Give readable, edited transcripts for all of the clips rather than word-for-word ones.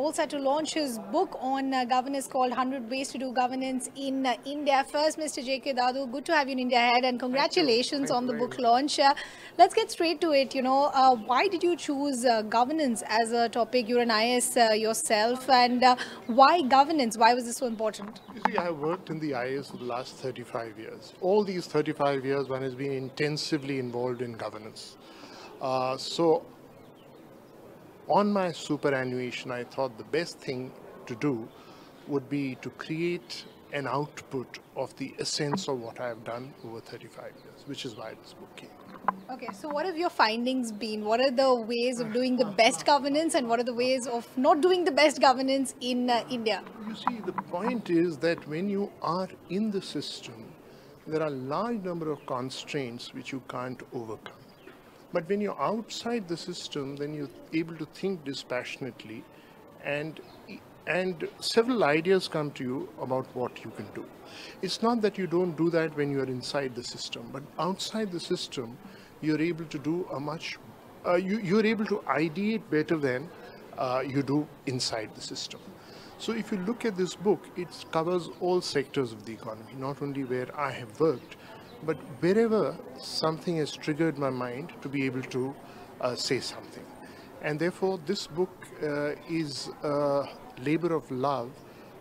all set to launch his book on governance called 100 Ways to Do Governance in India. First, Mr. J.K. Dadu, good to have you in India Ahead, and congratulations on the book launch. Let's get straight to it. Why did you choose governance as a topic? You're an IAS yourself, and why governance? Why was this so important? You see, I have worked in the IAS for the last 35 years. All these 35 years, one has been intensively involved in governance. So, on my superannuation, I thought the best thing to do would be to create an output of the essence of what I have done over 35 years, which is why this book came. Okay, so what have your findings been? What are the ways of doing the best governance, and what are the ways of not doing the best governance in India? You see, the point is that when you are in the system, there are a large number of constraints which you can't overcome. But when you're outside the system, then you're able to think dispassionately, and several ideas come to you about what you can do. It's not that you don't do that when you're inside the system, but outside the system, you're able to do you're able to ideate better than you do inside the system. So if you look at this book, it covers all sectors of the economy, not only where I have worked, but wherever something has triggered my mind to be able to say something. And therefore, this book is a labor of love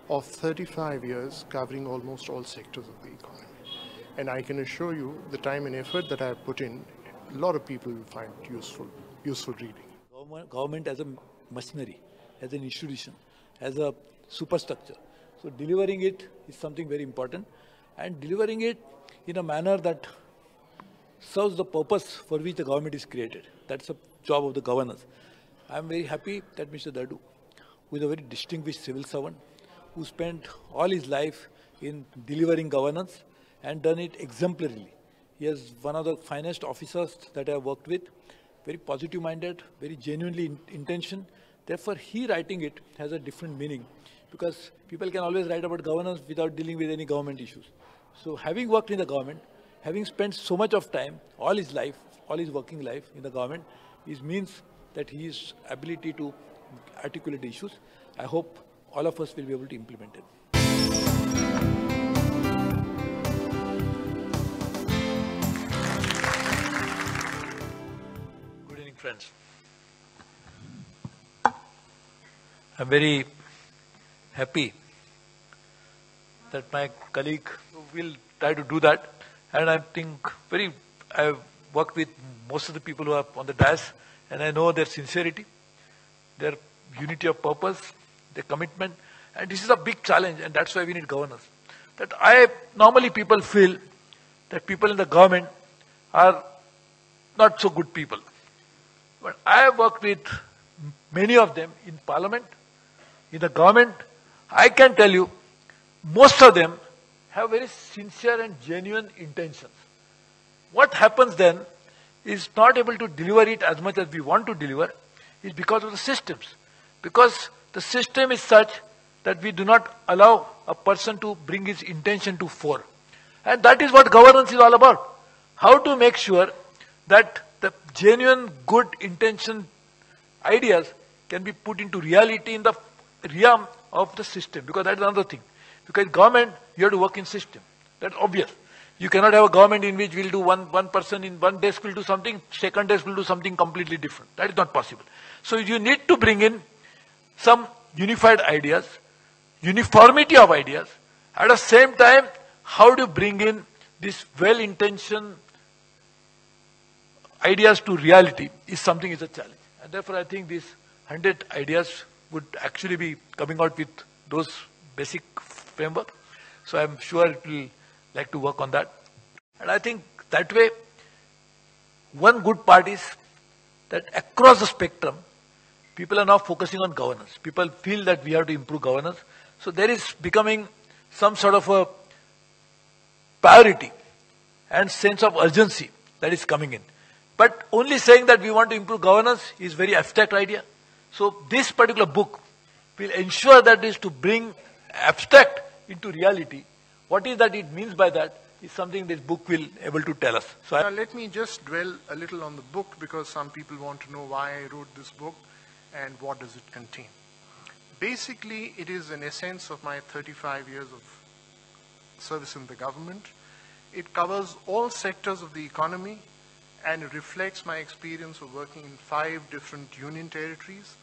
of 35 years, covering almost all sectors of the economy. And I can assure you, the time and effort that I have put in, a lot of people will find it useful reading. Government as a machinery, as an institution, as a superstructure. So delivering it is something very important, and delivering it in a manner that serves the purpose for which the government is created. That's the job of the governors. I am very happy that Mr. Dadu, who is a very distinguished civil servant, who spent all his life in delivering governance and done it exemplarily. He is one of the finest officers that I have worked with, very positive-minded, very genuinely intentioned. Therefore, he writing it has a different meaning, because people can always write about governance without dealing with any government issues. So having worked in the government, having spent so much of time, all his life, all his working life in the government, means that his ability to articulate issues, I hope all of us will be able to implement it. Good evening, friends. I'm very happy that my colleague will try to do that, and I think I've worked with most of the people who are on the dais, and I know their sincerity, their unity of purpose, their commitment, and this is a big challenge, and that's why we need governance. Normally people feel that people in the government are not so good people, but I have worked with many of them in parliament, in the government. I can tell you, most of them have very sincere and genuine intentions. What happens then is not able to deliver it as much as we want to deliver is because of the systems. Because the system is such that we do not allow a person to bring his intention to fore. And that is what governance is all about. How to make sure that the genuine good intention ideas can be put into reality in the realm of the system, because that is another thing. Because government, you have to work in system. That's obvious. You cannot have a government in which we'll do one person in one desk will do something, second desk will do something completely different. That is not possible. So you need to bring in some unified ideas, uniformity of ideas. At the same time, how do you bring in this well-intentioned ideas to reality is something is a challenge. And therefore I think these 100 ideas would actually be coming out with those basic framework. So I'm sure it will like to work on that. And I think that way, one good part is that across the spectrum, people are now focusing on governance. People feel that we have to improve governance. So there is becoming some sort of a priority and sense of urgency that is coming in. But only saying that we want to improve governance is very abstract idea. So this particular book will ensure that is to bring abstract into reality. What is that it means by that is something this book will able to tell us. So now let me just dwell a little on the book, because some people want to know why I wrote this book and what does it contain. Basically, it is an essence of my 35 years of service in the government. It covers all sectors of the economy, and it reflects my experience of working in 5 different union territories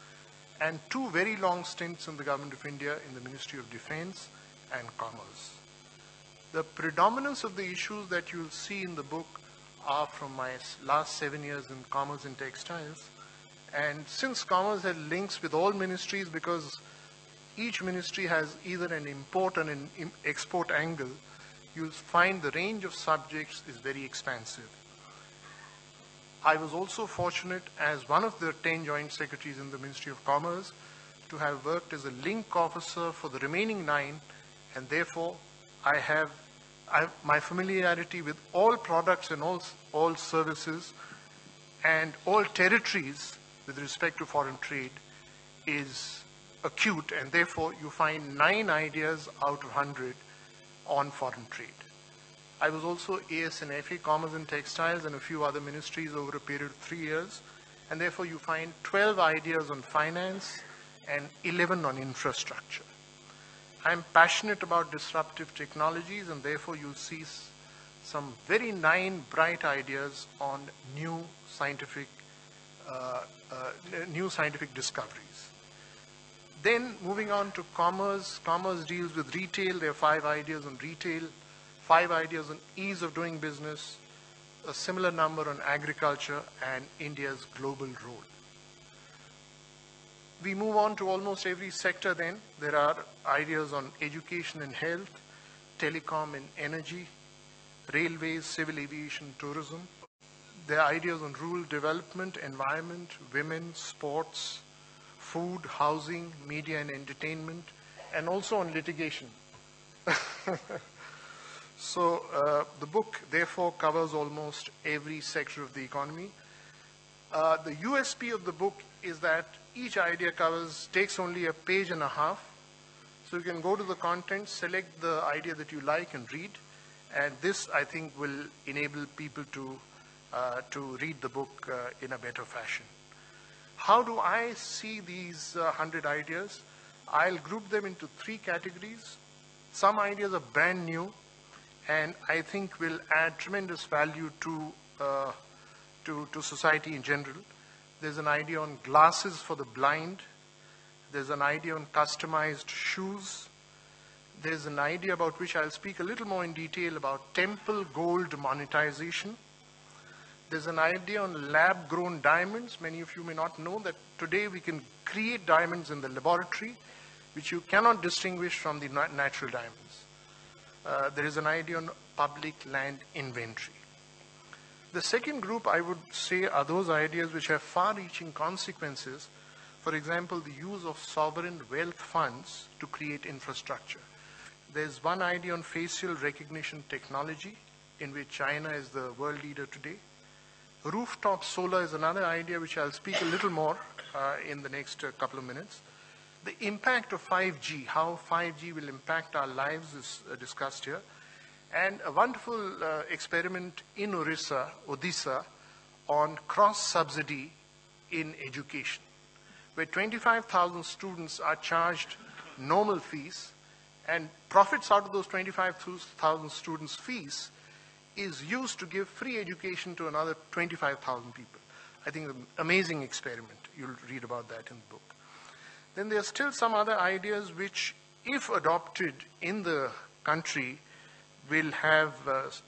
and 2 very long stints in the Government of India in the Ministry of Defense and Commerce. The predominance of the issues that you'll see in the book are from my last 7 years in Commerce and Textiles. And since Commerce had links with all ministries, because each ministry has either an import and an export angle, you'll find the range of subjects is very expansive. I was also fortunate, as one of the 10 joint secretaries in the Ministry of Commerce, to have worked as a link officer for the remaining 9, and therefore I have my familiarity with all products and all services and all territories with respect to foreign trade is acute, and therefore you find 9 ideas out of 100 on foreign trade. I was also AS&FA, Commerce and Textiles, and a few other ministries over a period of 3 years, and therefore you find 12 ideas on finance and 11 on infrastructure. I'm passionate about disruptive technologies, and therefore you'll see some very 9 bright ideas on new scientific discoveries. Then moving on to commerce, commerce deals with retail. There are 5 ideas on retail, 5 ideas on ease of doing business, a similar number on agriculture and India's global role. We move on to almost every sector then. There are ideas on education and health, telecom and energy, railways, civil aviation, tourism. There are ideas on rural development, environment, women, sports, food, housing, media and entertainment, and also on litigation. So the book therefore covers almost every sector of the economy. The USP of the book is that each idea takes only a page and a half. So you can go to the content, select the idea that you like and read. And this, I think, will enable people to read the book in a better fashion. How do I see these 100 ideas? I'll group them into 3 categories. Some ideas are brand new, and I think will add tremendous value to society in general. There's an idea on glasses for the blind. There's an idea on customized shoes. There's an idea about which I'll speak a little more in detail about temple gold monetization. There's an idea on lab-grown diamonds. Many of you may not know that today we can create diamonds in the laboratory, which you cannot distinguish from the natural diamonds. There is an idea on public land inventory. The second group, I would say, are those ideas which have far-reaching consequences. For example, the use of sovereign wealth funds to create infrastructure. There's one idea on facial recognition technology, in which China is the world leader today. Rooftop solar is another idea which I'll speak a little more in the next couple of minutes. The impact of 5G, how 5G will impact our lives, is discussed here. And a wonderful experiment in Odisha on cross-subsidy in education, where 25,000 students are charged normal fees, and profits out of those 25,000 students' fees is used to give free education to another 25,000 people. I think an amazing experiment. You'll read about that in the book. Then there are still some other ideas which, if adopted in the country, will have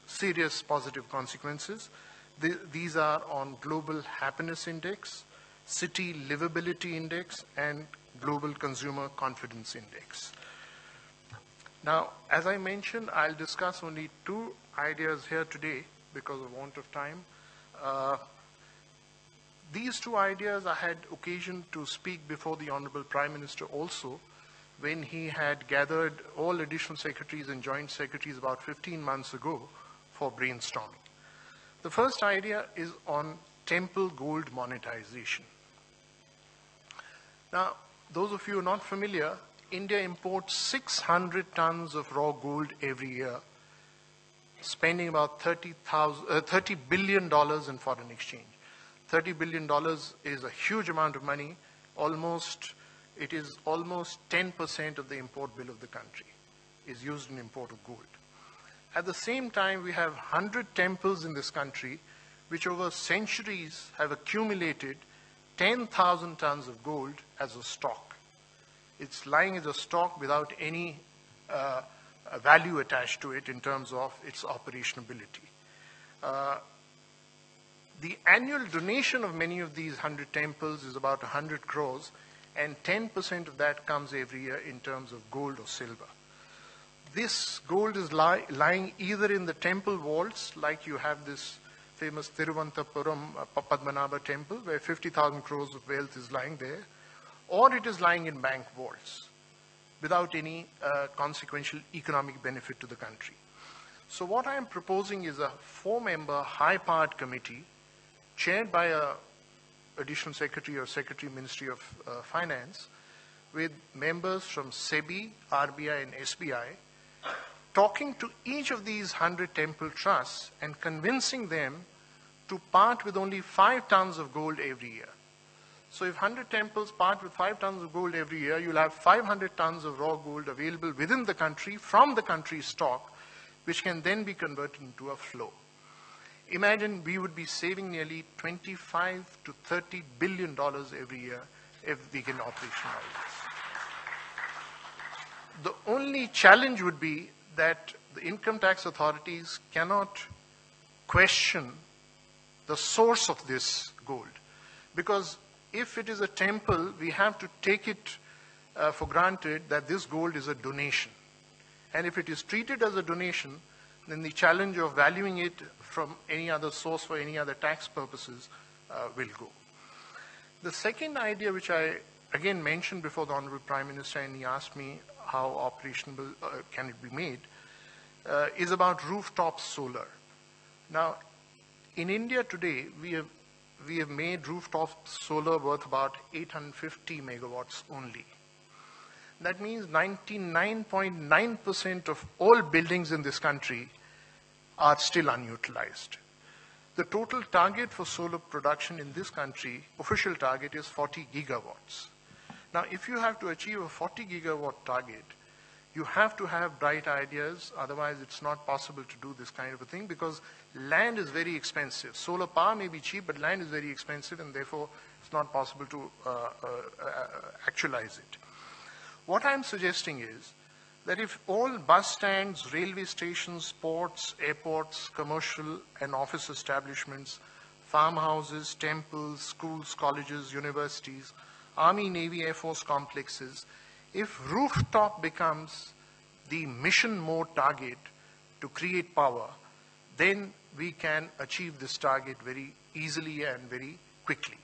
serious positive consequences. These are on Global Happiness Index, City Livability Index, and Global Consumer Confidence Index. Now, as I mentioned, I'll discuss only 2 ideas here today because of want of time. These 2 ideas I had occasion to speak before the Honorable Prime Minister also, when he had gathered all additional secretaries and joint secretaries about 15 months ago for brainstorming. The first idea is on temple gold monetization. Now, those of you who are not familiar, India imports 600 tons of raw gold every year, spending about $30 billion in foreign exchange. $30 billion is a huge amount of money, almost it is almost 10% of the import bill of the country is used in import of gold. At the same time, we have 100 temples in this country which over centuries have accumulated 10,000 tons of gold as a stock. It's lying as a stock without any value attached to it in terms of its operationability. The annual donation of many of these 100 temples is about 100 crores, and 10% of that comes every year in terms of gold or silver. This gold is lying either in the temple vaults, like you have this famous Thiruvananthapuram Padmanabha temple, where 50,000 crores of wealth is lying there, or it is lying in bank vaults without any consequential economic benefit to the country. So what I am proposing is a 4-member high-powered committee chaired by a additional secretary or secretary Ministry of Finance, with members from SEBI, RBI and SBI, talking to each of these 100 temple trusts and convincing them to part with only 5 tons of gold every year. So if 100 temples part with 5 tons of gold every year, you'll have 500 tons of raw gold available within the country from the country's stock, which can then be converted into a flow. Imagine we would be saving nearly $25 to $30 billion every year if we can operationalize this. The only challenge would be that the income tax authorities cannot question the source of this gold. Because if it is a temple, we have to take it for granted that this gold is a donation. And if it is treated as a donation, then the challenge of valuing it from any other source for any other tax purposes will go. The second idea, which I again mentioned before the Honorable Prime Minister, and he asked me how operational can it be made, is about rooftop solar. Now, in India today, we have made rooftop solar worth about 850 megawatts only. That means 99.9% of all buildings in this country are still unutilized. The total target for solar production in this country, official target, is 40 gigawatts. Now, if you have to achieve a 40 gigawatt target, you have to have bright ideas, otherwise it's not possible to do this kind of a thing, because land is very expensive. Solar power may be cheap, but land is very expensive, and therefore it's not possible to actualize it. What I'm suggesting is that if all bus stands, railway stations, ports, airports, commercial and office establishments, farmhouses, temples, schools, colleges, universities, Army, Navy, Air Force complexes, if rooftop becomes the mission mode target to create power, then we can achieve this target very easily and very quickly.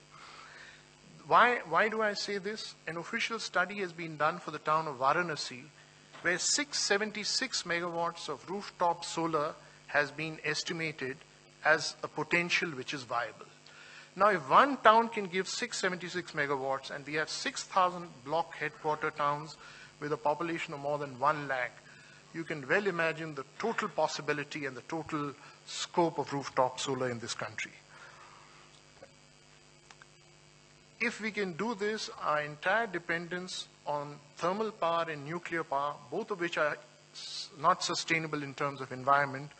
Why do I say this? An official study has been done for the town of Varanasi, where 676 megawatts of rooftop solar has been estimated as a potential which is viable. Now, if one town can give 676 megawatts, and we have 6,000 block headquarter towns with a population of more than 1 lakh, you can well imagine the total possibility and the total scope of rooftop solar in this country. If we can do this, our entire dependence on thermal power and nuclear power, both of which are not sustainable in terms of environment,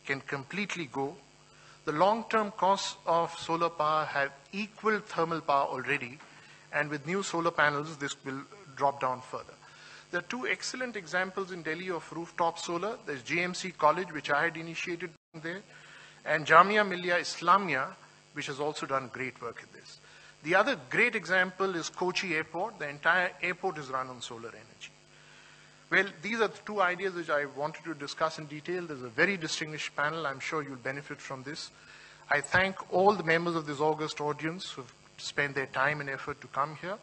can completely go. The long-term costs of solar power have equaled thermal power already, and with new solar panels, this will drop down further. There are 2 excellent examples in Delhi of rooftop solar. There's JMC College, which I had initiated there, and Jamia Millia Islamia, which has also done great work in this. The other great example is Kochi Airport. The entire airport is run on solar energy. Well, these are the 2 ideas which I wanted to discuss in detail. There's a very distinguished panel. I'm sure you'll benefit from this. I thank all the members of this august audience who've spent their time and effort to come here.